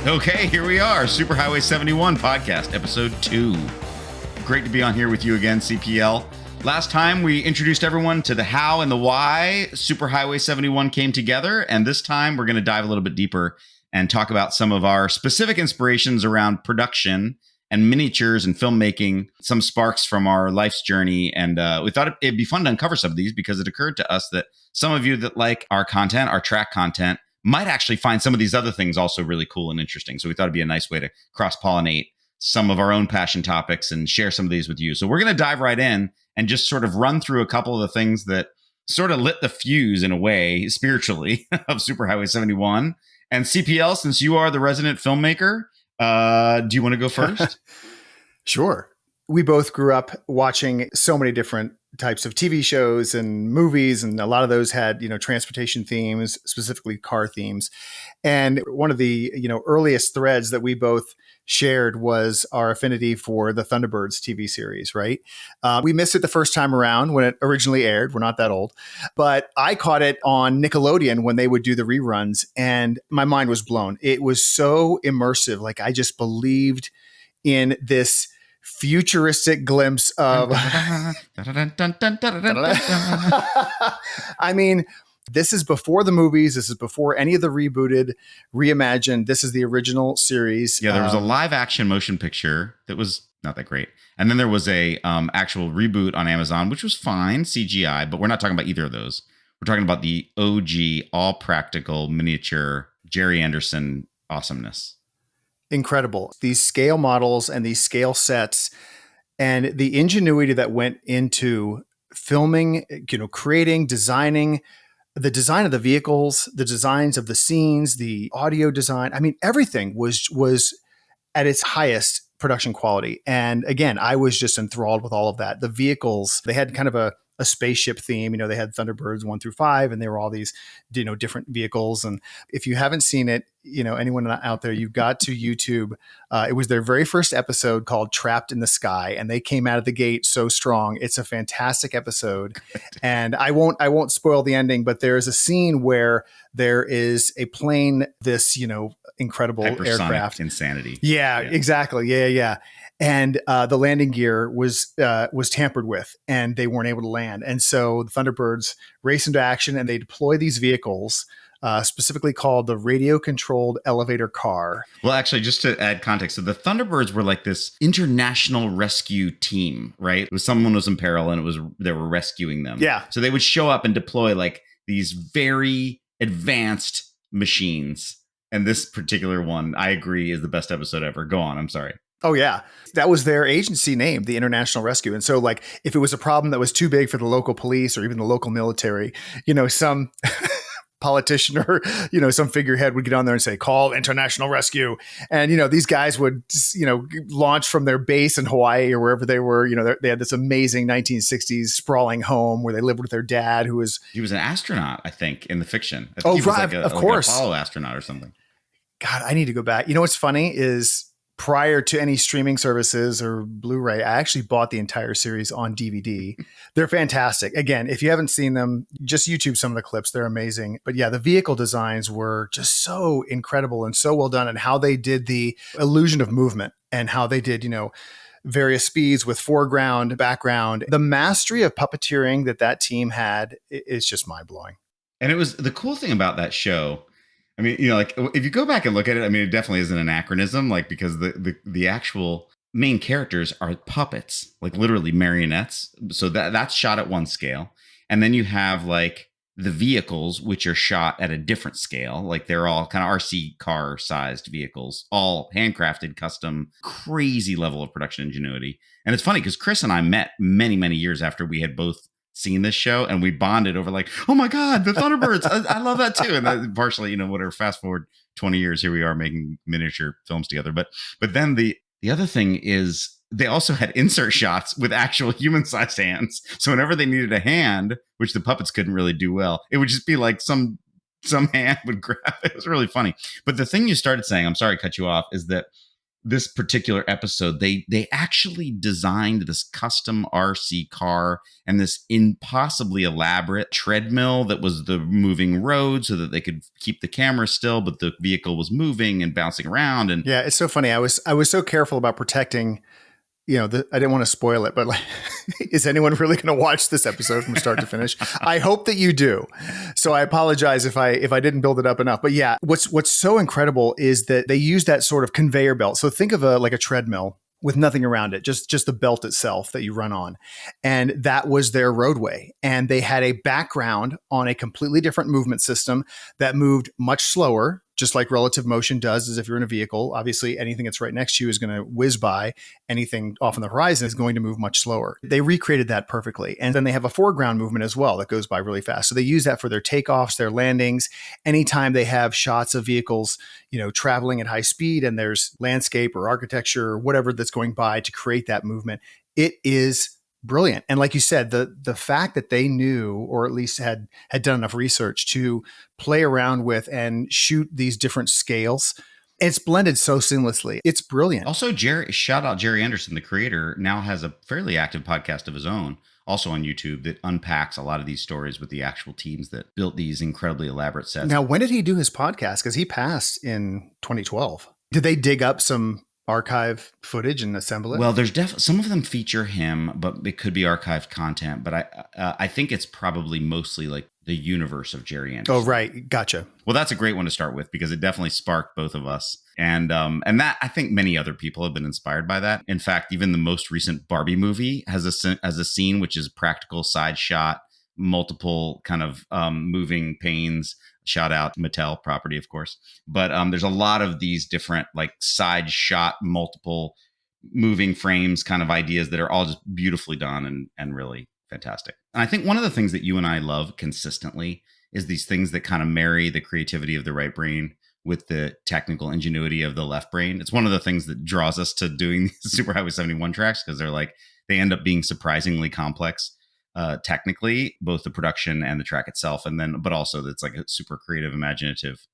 Okay, here we are, Superhighway 71 podcast, episode 2. Great to be on here with you again, CPL. Last time we introduced everyone to the how and the why Superhighway 71 came together, and this time we're going to dive a little bit deeper and talk about some of our specific inspirations around production and miniatures and filmmaking, some sparks from our life's journey. And we thought it'd be fun to uncover some of these because it occurred to us that some of you that like our content, our track content, might actually find some of these other things also really cool and interesting. So we thought it'd be a nice way to cross-pollinate some of our own passion topics and share some of these with you. So we're going to dive right in and just sort of run through a couple of the things that sort of lit the fuse in a way, spiritually, of Superhighway 71. And CPL, since you are the resident filmmaker, do you want to go first? Sure. We both grew up watching so many different types of TV shows and movies, and a lot of those had, transportation themes, specifically car themes. And one of the, earliest threads that we both shared was our affinity for the Thunderbirds TV series, right? We missed it the first time around when it originally aired. We're not that old, but I caught it on Nickelodeon when they would do the reruns, and my mind was blown. It was so immersive. Like, I just believed in this futuristic glimpse of I mean, this is before the movies. This is before any of the rebooted, reimagined. This is the original series. Yeah, there was a live action motion picture that was not that great. And then there was a actual reboot on Amazon, which was fine, CGI, but we're not talking about either of those. We're talking about the OG, all practical, miniature, Gerry Anderson awesomeness. Incredible. These scale models and these scale sets and the ingenuity that went into filming, creating, designing, the design of the vehicles, the designs of the scenes, the audio design. I mean, everything was at its highest production quality. And again, I was just enthralled with all of that. The vehicles, they had kind of a spaceship theme. They had Thunderbirds 1 through 5, and they were all these, different vehicles. And if you haven't seen it, anyone out there, you've got to YouTube. It was their very first episode called Trapped in the Sky, and they came out of the gate so strong. It's a fantastic episode. And I won't spoil the ending, but there's a scene where there is a plane, this, incredible hypersonic aircraft. Insanity. Yeah, exactly. Yeah. And the landing gear was tampered with, and they weren't able to land. And so the Thunderbirds race into action, and they deploy these vehicles, specifically called the radio-controlled elevator car. Well, actually, just to add context, so the Thunderbirds were like this international rescue team, right? It was someone was in peril, and they were rescuing them. Yeah. So they would show up and deploy like these very advanced machines. And this particular one, I agree, is the best episode ever. Go on. I'm sorry. Oh, yeah. That was their agency name, the International Rescue. And so, like, if it was a problem that was too big for the local police or even the local military, some politician or, some figurehead would get on there and say, call International Rescue. And, these guys would, launch from their base in Hawaii or wherever they were. They had this amazing 1960s sprawling home where they lived with their dad, he was an astronaut, I think, in the fiction. Of course. Like an Apollo astronaut or something. God, I need to go back. What's funny is, prior to any streaming services or Blu-ray, I actually bought the entire series on DVD. They're fantastic. Again, if you haven't seen them, just YouTube some of the clips. They're amazing. But yeah, the vehicle designs were just so incredible and so well done, and how they did the illusion of movement and how they did, various speeds with foreground, background. The mastery of puppeteering that team had is just mind-blowing. And it was the cool thing about that show. I mean, like if you go back and look at it, I mean, it definitely is an anachronism, like because the actual main characters are puppets, like literally marionettes. So that's shot at one scale. And then you have like the vehicles, which are shot at a different scale. Like they're all kind of RC car sized vehicles, all handcrafted, custom, crazy level of production ingenuity. And it's funny because Chris and I met many, many years after we had both seen this show, and we bonded over like, oh my God, the Thunderbirds. I love that too. And that partially, whatever, fast forward 20 years, here we are making miniature films together. But then the other thing is they also had insert shots with actual human-sized hands. So whenever they needed a hand, which the puppets couldn't really do well, it would just be like some hand would grab. It was really funny. But the thing you started saying, I'm sorry to cut you off, is that this particular episode, they actually designed this custom RC car and this impossibly elaborate treadmill that was the moving road so that they could keep the camera still, but the vehicle was moving and bouncing around. And yeah, it's so funny. I was so careful about protecting, I didn't want to spoil it, but like, is anyone really going to watch this episode from start to finish? I hope that you do. So I apologize if I didn't build it up enough. But yeah, what's so incredible is that they use that sort of conveyor belt. So think of like a treadmill with nothing around it, just the belt itself that you run on. And that was their roadway. And they had a background on a completely different movement system that moved much slower, just like relative motion does, as if you're in a vehicle. Obviously, anything that's right next to you is going to whiz by. Anything off on the horizon is going to move much slower. They recreated that perfectly. And then they have a foreground movement as well that goes by really fast. So they use that for their takeoffs, their landings. Anytime they have shots of vehicles, traveling at high speed and there's landscape or architecture or whatever that's going by to create that movement, it is brilliant. And like you said, the fact that they knew, or at least had done enough research to play around with and shoot these different scales, it's blended so seamlessly. It's brilliant. Also, shout out Gerry Anderson, the creator, now has a fairly active podcast of his own, also on YouTube, that unpacks a lot of these stories with the actual teams that built these incredibly elaborate sets. Now, when did he do his podcast? Because he passed in 2012. Did they dig up some archive footage and assemble it? Well, there's definitely some of them feature him, but it could be archived content. But I think it's probably mostly like the universe of Gerry Anderson. Oh, right. Gotcha. Well, that's a great one to start with because it definitely sparked both of us. And that I think many other people have been inspired by that. In fact, even the most recent Barbie movie has a scene which is practical side shot, multiple kind of moving panes. Shout out Mattel property, of course. But there's a lot of these different like side shot, multiple moving frames kind of ideas that are all just beautifully done and really fantastic. And I think one of the things that you and I love consistently is these things that kind of marry the creativity of the right brain with the technical ingenuity of the left brain. It's one of the things that draws us to doing these Superhighway 71 tracks because they end up being surprisingly complex. Technically, both the production and the track itself, but also it's like a super creative, imaginative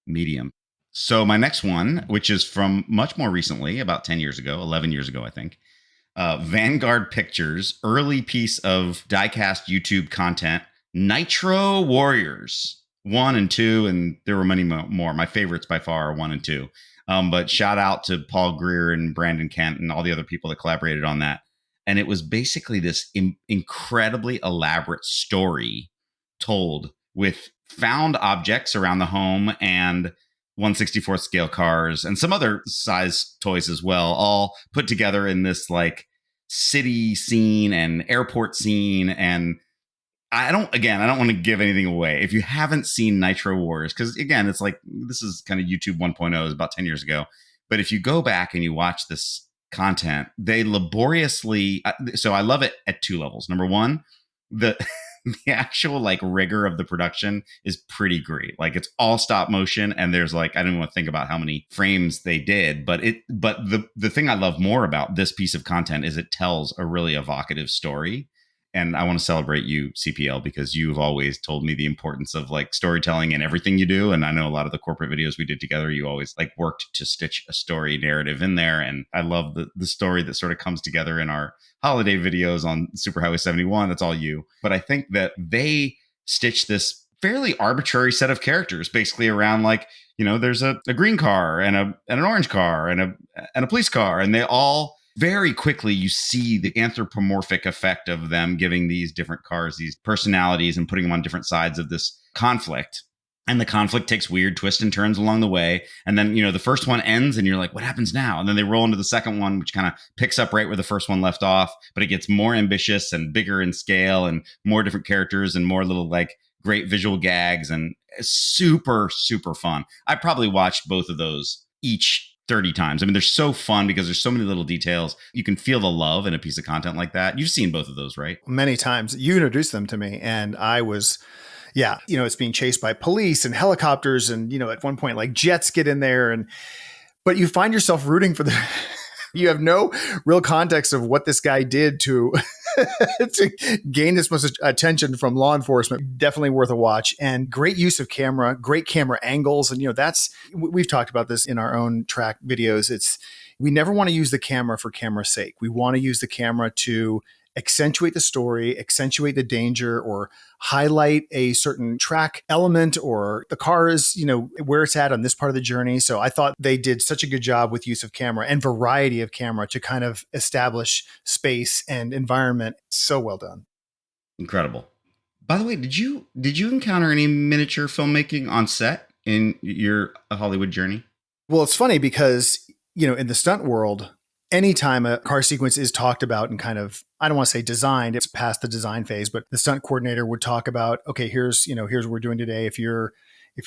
medium. So my next one, which is from much more recently, about 10 years ago, 11 years ago, I think, Vanguard Pictures, early piece of DIECAST YouTube content, Nitro Warriors 1 and 2, and there were many more. My favorites by far are 1 and 2. But shout out to Paul Greer and Brandon Kent and all the other people that collaborated on that. And it was basically this incredibly elaborate story told with found objects around the home and 1/64th scale cars and some other size toys as well, all put together in this like city scene and airport scene. And I don't want to give anything away. If you haven't seen Nitro Wars, because again, it's like, this is kind of YouTube 1.0, it was about 10 years ago. But if you go back and you watch this content, they laboriously, so I love it at two levels. Number one, the actual like rigor of the production is pretty great. Like it's all stop motion and there's like, I don't even want to think about how many frames they did, but the thing I love more about this piece of content is it tells a really evocative story. And I want to celebrate you, CPL, because you've always told me the importance of like storytelling in everything you do. And I know a lot of the corporate videos we did together, you always like worked to stitch a story narrative in there. And I love the story that sort of comes together in our holiday videos on Superhighway 71. That's all you. But I think that they stitch this fairly arbitrary set of characters basically around like, there's a green car and an orange car and a police car. And they all very quickly, you see the anthropomorphic effect of them giving these different cars these personalities and putting them on different sides of this conflict. And the conflict takes weird twists and turns along the way. And then, the first one ends and you're like, what happens now? And then they roll into the second one, which kind of picks up right where the first one left off. But it gets more ambitious and bigger in scale and more different characters and more little like great visual gags and super, super fun. I probably watched both of those each 30 times. I mean, they're so fun because there's so many little details. You can feel the love in a piece of content like that. You've seen both of those, right? Many times. You introduced them to me and I was, it's being chased by police and helicopters. And, at one point, like jets get in there but you find yourself rooting for you have no real context of what this guy did to gain this much attention from law enforcement. Definitely worth a watch and great use of camera, great camera angles. And, we've talked about this in our own track videos. It's, We never want to use the camera for camera's sake. We want to use the camera to accentuate the story, accentuate the danger, or highlight a certain track element or the cars, where it's at on this part of the journey. So I thought they did such a good job with use of camera and variety of camera to kind of establish space and environment. So well done. Incredible. By the way, did you encounter any miniature filmmaking on set in your Hollywood journey? Well, it's funny because, in the stunt world, anytime a car sequence is talked about and kind of, I don't want to say designed, it's past the design phase, but the stunt coordinator would talk about, okay, here's what we're doing today. If you're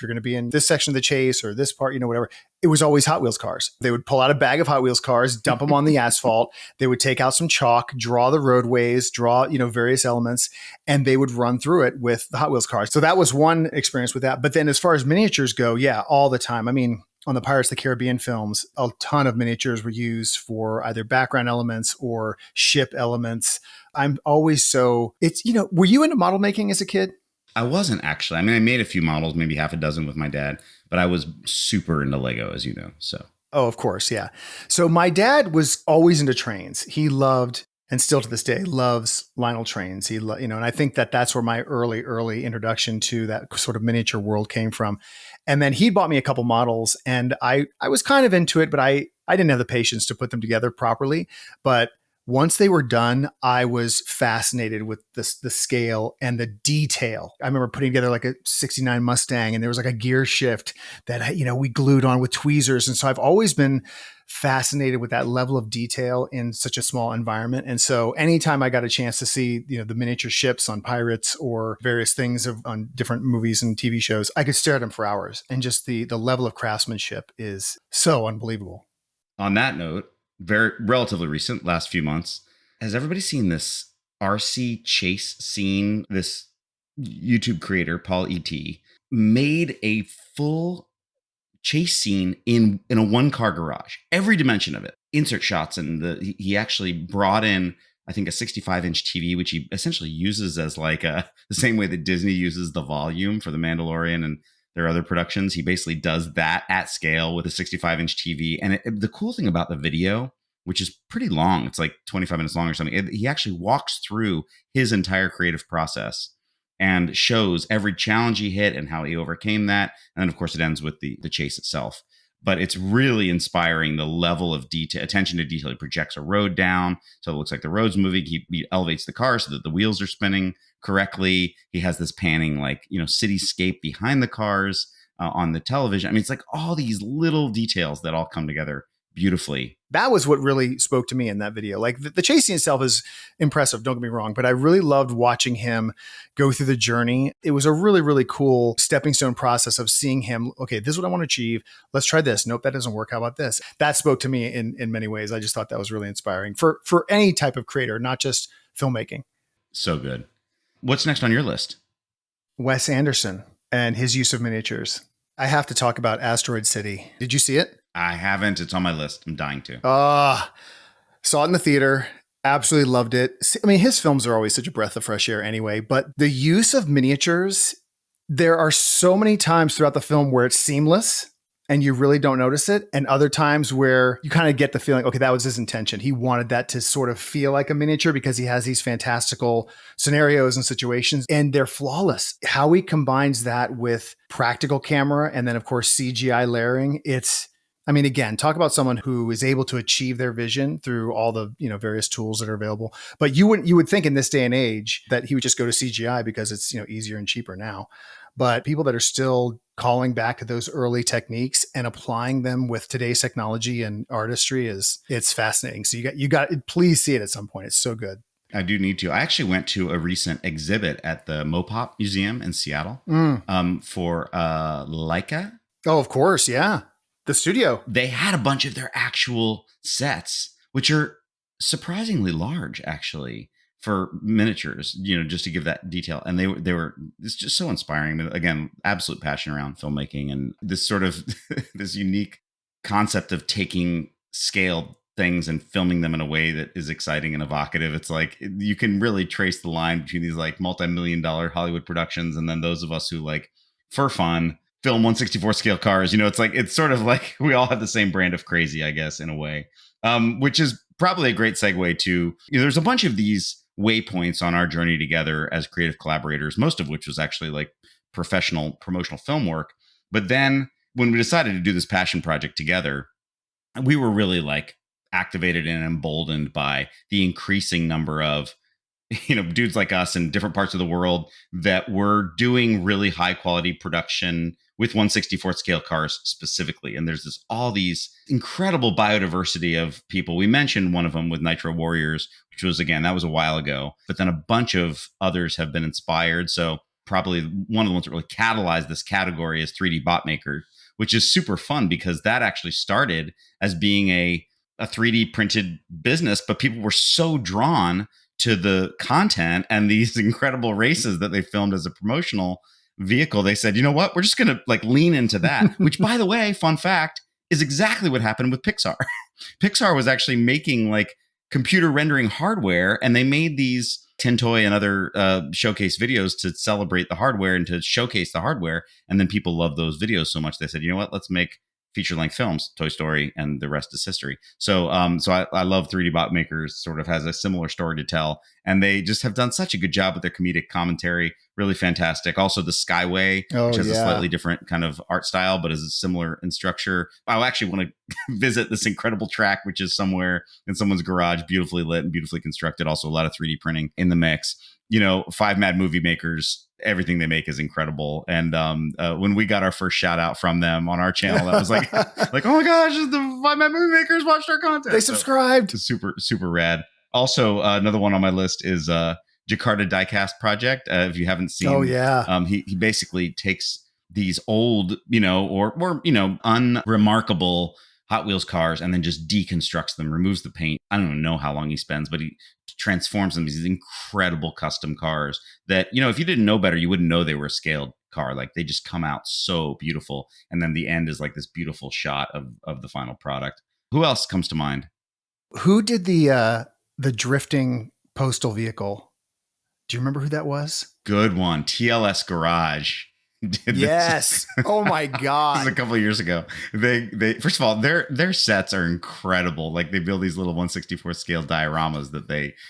going to be in this section of the chase or this part, whatever, it was always Hot Wheels cars. They would pull out a bag of Hot Wheels cars, dump them on the asphalt. They would take out some chalk, draw the roadways, draw, various elements, and they would run through it with the Hot Wheels cars. So that was one experience with that. But then as far as miniatures go, yeah, all the time. I mean, on the Pirates of the Caribbean films, a ton of miniatures were used for either background elements or ship elements. I'm always were you into model making as a kid? I wasn't actually. I mean, I made a few models, maybe half a dozen with my dad, but I was super into Lego, as you know. So. Oh, of course. Yeah. So my dad was always into trains. He loved, and still to this day, loves Lionel trains. And I think that's where my early introduction to that sort of miniature world came from. And then he bought me a couple models and I was kind of into it, but I didn't have the patience to put them together properly. But once they were done, I was fascinated with the scale and the detail. I remember putting together like a 69 Mustang and there was like a gear shift that, we glued on with tweezers. And so I've always been fascinated with that level of detail in such a small environment. And so anytime I got a chance to see, the miniature ships on Pirates or various things on different movies and TV shows, I could stare at them for hours. And just the level of craftsmanship is so unbelievable. On that note, very relatively recent, last few months, has everybody seen this RC chase scene? This YouTube creator, Paul E.T., made a full chase scene in a one-car garage, every dimension of it, insert shots, and he actually brought in, I think, a 65-inch TV, which he essentially uses as like the same way that Disney uses the volume for The Mandalorian and their other productions. He basically does that at scale with a 65-inch TV. And the cool thing about the video, which is pretty long, it's like 25 minutes long or something, he actually walks through his entire creative process and shows every challenge he hit and how he overcame that. And then, of course, it ends with the chase itself. But it's really inspiring, the level of detail, attention to detail. He projects a road down, so it looks like the road's moving. He elevates the car so that the wheels are spinning correctly. He has this panning, cityscape behind the cars on the television. I mean, it's like all these little details that all come together beautifully. That was what really spoke to me in that video. Like the chasing itself is impressive, don't get me wrong, but I really loved watching him go through the journey. It was a really, really cool stepping stone process of seeing him, okay, this is what I want to achieve. Let's try this. Nope, that doesn't work. How about this? That spoke to me in many ways. I just thought that was really inspiring for any type of creator, not just filmmaking. So good. What's next on your list? Wes Anderson and his use of miniatures. I have to talk about Asteroid City. Did you see it? I haven't. It's on my list. I'm dying to. Saw it in the theater. Absolutely loved it. I mean, his films are always such a breath of fresh air anyway, but the use of miniatures, there are so many times throughout the film where it's seamless and you really don't notice it. And other times where you kind of get the feeling, okay, that was his intention. He wanted that to sort of feel like a miniature because he has these fantastical scenarios and situations and they're flawless. How he combines that with practical camera and then of course CGI layering, again, talk about someone who is able to achieve their vision through all the, various tools that are available. But you would think in this day and age that he would just go to CGI because it's, easier and cheaper now. But people that are still calling back to those early techniques and applying them with today's technology and artistry it's fascinating. So you got please see it at some point. It's so good. I do need to. I actually went to a recent exhibit at the MOPOP Museum in Seattle for LAIKA. Oh, of course. Yeah. The studio. They had a bunch of their actual sets, which are surprisingly large, actually, for miniatures, just to give that detail. And they were, it's just so inspiring. I mean, again, absolute passion around filmmaking and this sort of, this unique concept of taking scale things and filming them in a way that is exciting and evocative. It's like, you can really trace the line between these like multi-million-dollar Hollywood productions and then those of us who like, for fun, film 1/64 scale cars. It's sort of like we all have the same brand of crazy, I guess, in a way, which is probably a great segue to, there's a bunch of these waypoints on our journey together as creative collaborators, most of which was actually like professional promotional film work. But then when we decided to do this passion project together, we were really like activated and emboldened by the increasing number of dudes like us in different parts of the world that were doing really high quality production with 1/64 scale cars specifically. And there's all these incredible biodiversity of people. We mentioned one of them with Nitro Warriors, which was, again, that was a while ago, but then a bunch of others have been inspired. So probably one of the ones that really catalyzed this category is 3D bot makers, which is super fun because that actually started as being a 3D printed business, but people were so drawn to the content and these incredible races that they filmed as a promotional vehicle. They said, you know what, we're just going to like lean into that, which, by the way, fun fact, is exactly what happened with Pixar. Pixar was actually making like computer rendering hardware, and they made these Tin Toy and other showcase videos to celebrate the hardware and to showcase the hardware. And then people loved those videos so much, they said, you know what, let's make feature-length films, Toy Story, and the rest is history. So I love 3D Bot Makers, sort of has a similar story to tell. And they just have done such a good job with their comedic commentary. Really fantastic. Also, the Skyway, which has a slightly different kind of art style, but is similar in structure. I actually want to visit this incredible track, which is somewhere in someone's garage, beautifully lit and beautifully constructed. Also, a lot of 3D printing in the mix. 5 Mad Movie Makers, everything they make is incredible. And when we got our first shout out from them on our channel, that was like, oh my gosh, the 5 Mad Movie Makers watched our content. They subscribed. So, super, super rad. Also, another one on my list is JAKARTA DIECAST project. If you haven't seen, he basically takes these old, or unremarkable Hot Wheels cars and then just deconstructs them, removes the paint. I don't know how long he spends, but he transforms them into these incredible custom cars that, if you didn't know better, you wouldn't know they were a scaled car. Like, they just come out so beautiful. And then the end is like this beautiful shot of the final product. Who else comes to mind? Who did the drifting postal vehicle? Do you remember who that was? Good one. TLS Garage. Yes. Oh my God. This is a couple of years ago. They first of all, their sets are incredible. Like, they build these little 1/64 scale dioramas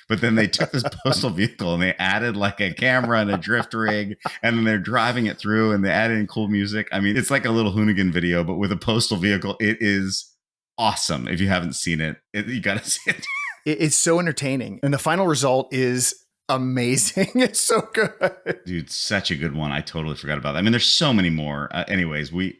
but then they took this postal vehicle and they added like a camera and a drift rig, and then they're driving it through and they added in cool music. I mean, it's like a little Hoonigan video, but with a postal vehicle. It is awesome. If you haven't seen it, you got to see it. It's so entertaining. And the final result is amazing. It's so good. Dude, such a good one. I totally forgot about that. I mean, there's so many more. Anyways, we're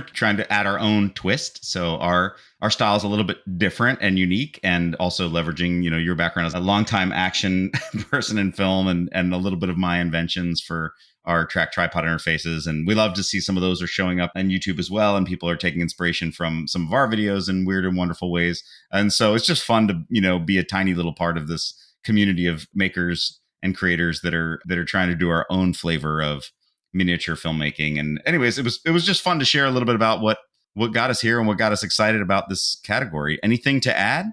trying to add our own twist. So our style is a little bit different and unique, and also leveraging, your background as a longtime action person in film and a little bit of my inventions for our track tripod interfaces. And we love to see some of those are showing up on YouTube as well. And people are taking inspiration from some of our videos in weird and wonderful ways. And so it's just fun to, be a tiny little part of this community of makers and creators that are trying to do our own flavor of miniature filmmaking. And anyways, it was just fun to share a little bit about what got us here and what got us excited about this category. Anything to add?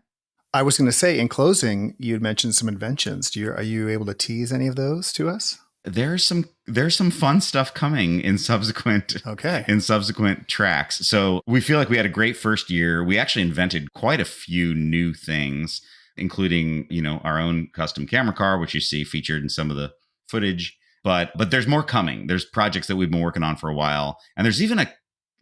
I was going to say, in closing, you had mentioned some inventions. Are you able to tease any of those to us? There's some fun stuff coming in subsequent tracks. So we feel like we had a great first year. We actually invented quite a few new things, including, our own custom camera car, which you see featured in some of the footage. But there's more coming. There's projects that we've been working on for a while. And there's even a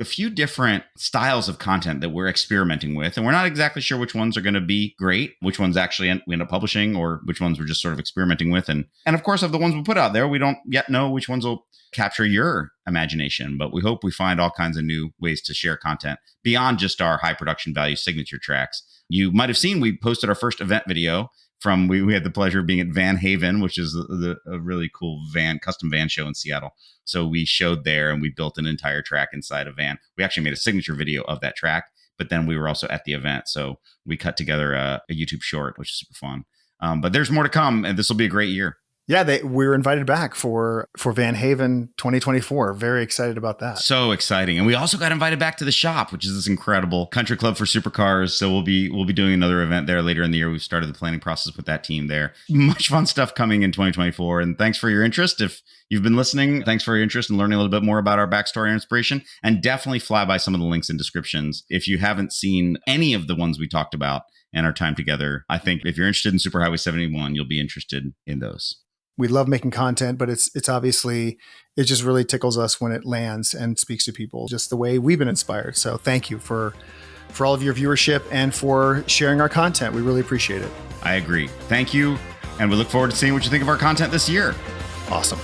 few different styles of content that we're experimenting with. And we're not exactly sure which ones are going to be great, which ones actually we end up publishing, or which ones we're just sort of experimenting with. And of course, of the ones we put out there, we don't yet know which ones will capture your imagination. But we hope we find all kinds of new ways to share content beyond just our high production value signature tracks. You might have seen we posted our first event video from, we had the pleasure of being at Van Haven, which is a really cool custom van show in Seattle. So we showed there and we built an entire track inside a van. We actually made a signature video of that track, but then we were also at the event. So we cut together a YouTube short, which is super fun. But there's more to come, and this will be a great year. Yeah, we were invited back for Van Haven 2024. Very excited about that. So exciting. And we also got invited back to the shop, which is this incredible country club for supercars. So we'll be doing another event there later in the year. We've started the planning process with that team there. Much fun stuff coming in 2024. And thanks for your interest. If you've been listening. Thanks for your interest in learning a little bit more about our backstory and inspiration. And definitely fly by some of the links and descriptions. If you haven't seen any of the ones we talked about and our time together, I think if you're interested in Superhighway 71, you'll be interested in those. We love making content, but it's obviously, it just really tickles us when it lands and speaks to people just the way we've been inspired. So thank you for all of your viewership and for sharing our content. We really appreciate it. I agree. Thank you. And we look forward to seeing what you think of our content this year. Awesome.